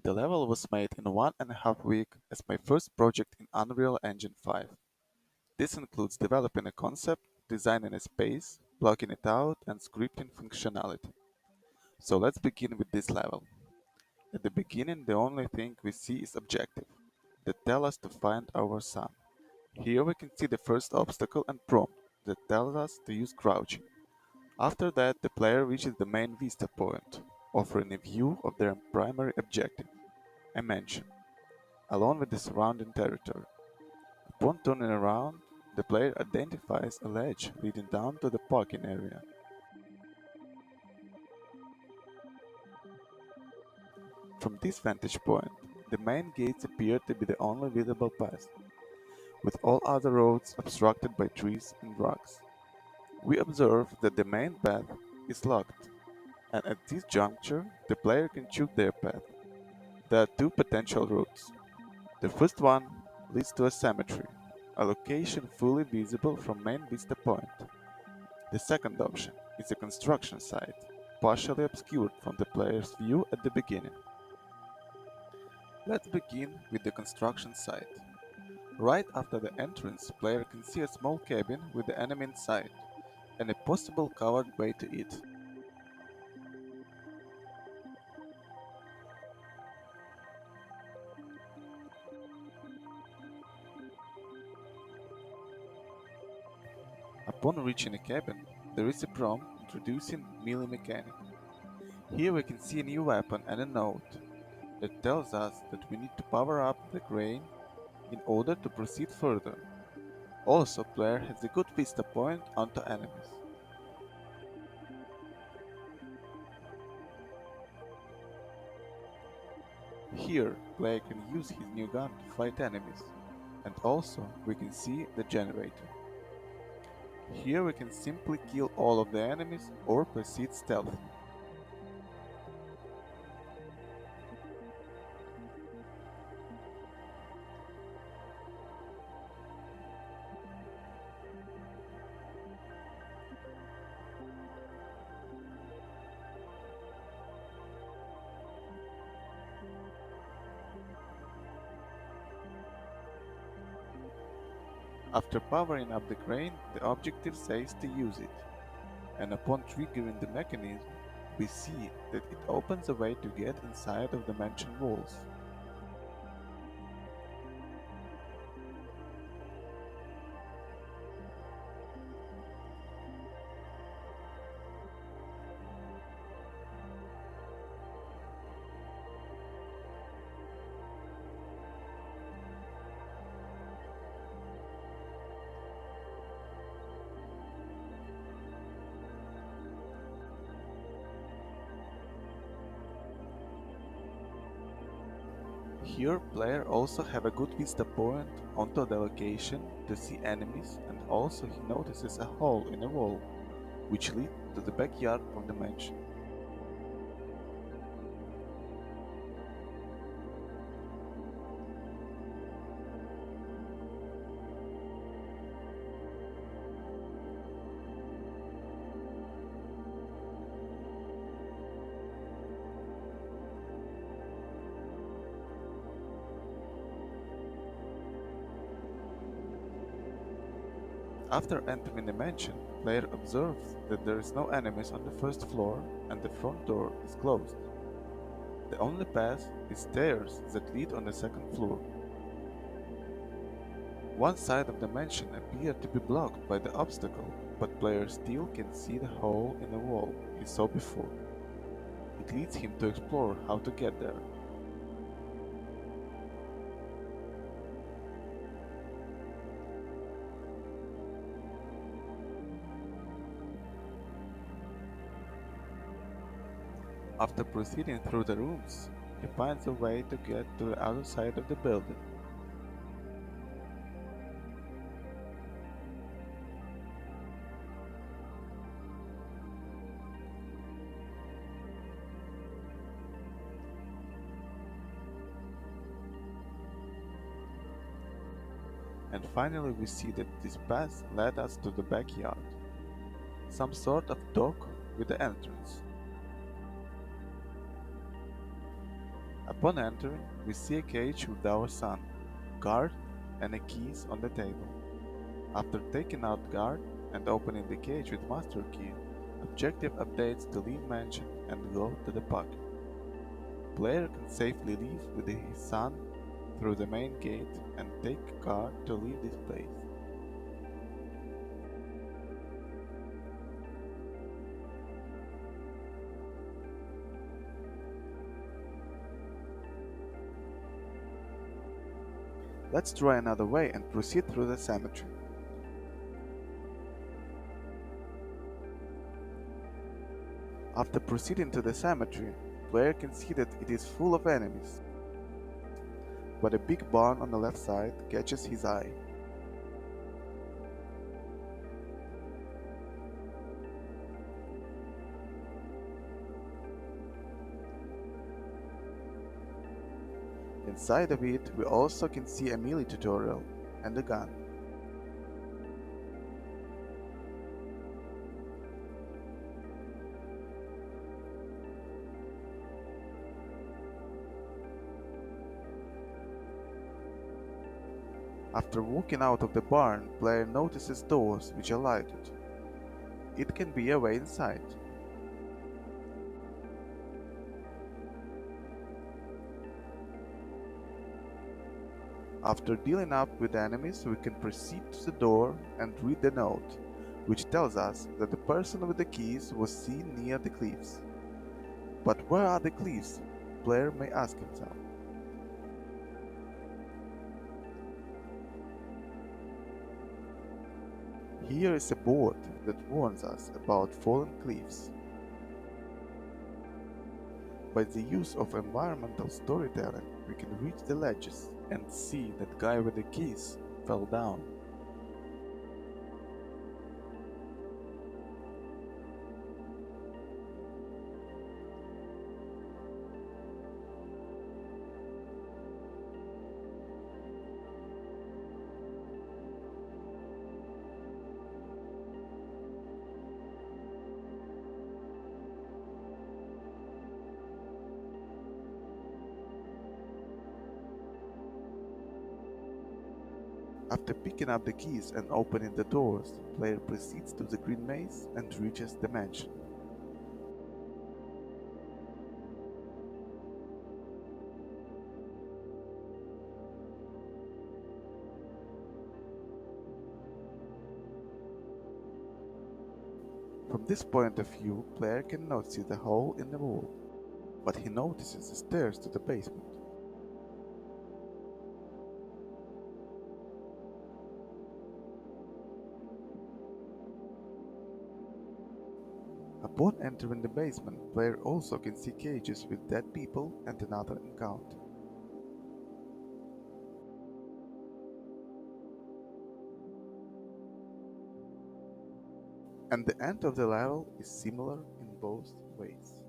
The level was made in 1.5 weeks as my first project in Unreal Engine 5. This includes developing a concept, designing a space, blocking it out, and scripting functionality. So let's begin with this level. At the beginning, the only thing we see is objective, that tell us to find our sun. Here we can see the first obstacle and prompt, that tells us to use crouching. After that, the player reaches the main vista point, offering a view of their primary objective, a mansion, along with the surrounding territory. Upon turning around, the player identifies a ledge leading down to the parking area. From this vantage point, the main gates appear to be the only visible path, with all other roads obstructed by trees and rocks. We observe that the main path is locked, and at this juncture, the player can choose their path. There are two potential routes. The first one leads to a cemetery, a location fully visible from main vista point. The second option is a construction site, partially obscured from the player's view at the beginning. Let's begin with the construction site. Right after the entrance, player can see a small cabin with the enemy inside, and a possible covered way to it. Upon reaching a cabin, there is a prompt introducing melee mechanic. Here we can see a new weapon and a note that tells us that we need to power up the crane in order to proceed further. Also, player has a good vista point onto enemies. Here, player can use his new gun to fight enemies, and also we can see the generator. Here we can simply kill all of the enemies or proceed stealthily. After powering up the crane, the objective says to use it, and upon triggering the mechanism, we see that it opens a way to get inside of the mansion walls. Here player also have a good vista point onto the location to see enemies, and also he notices a hole in a wall, which leads to the backyard of the mansion. After entering the mansion, player observes that there is no enemies on the first floor and the front door is closed. The only path is stairs that lead on the second floor. One side of the mansion appeared to be blocked by the obstacle, but player still can see the hole in the wall he saw before. It leads him to explore how to get there. After proceeding through the rooms, he finds a way to get to the other side of the building. And finally we see that this path led us to the backyard, some sort of dock with the entrance. Upon entering, we see a cage with our son, guard, and a keys on the table. After taking out guard and opening the cage with master key, objective updates to leave mansion and go to the pocket. Player can safely leave with his son through the main gate and take guard to leave this place. Let's try another way and proceed through the cemetery. After proceeding to the cemetery, player can see that it is full of enemies, but a big barn on the left side catches his eye. Inside of it, we also can see a melee tutorial and a gun. After walking out of the barn, player notices doors which are lighted. It can be a way inside. After dealing up with enemies, we can proceed to the door and read the note, which tells us that the person with the keys was seen near the cliffs. But where are the cliffs? Player may ask himself. Here is a board that warns us about fallen cliffs. By the use of environmental storytelling, we can reach the ledges and see that guy with the keys fell down. After picking up the keys and opening the doors, player proceeds to the green maze and reaches the mansion. From this point of view, player cannot see the hole in the wall, but he notices the stairs to the basement. Upon entering the basement, player also can see cages with dead people and another encounter. And the end of the level is similar in both ways.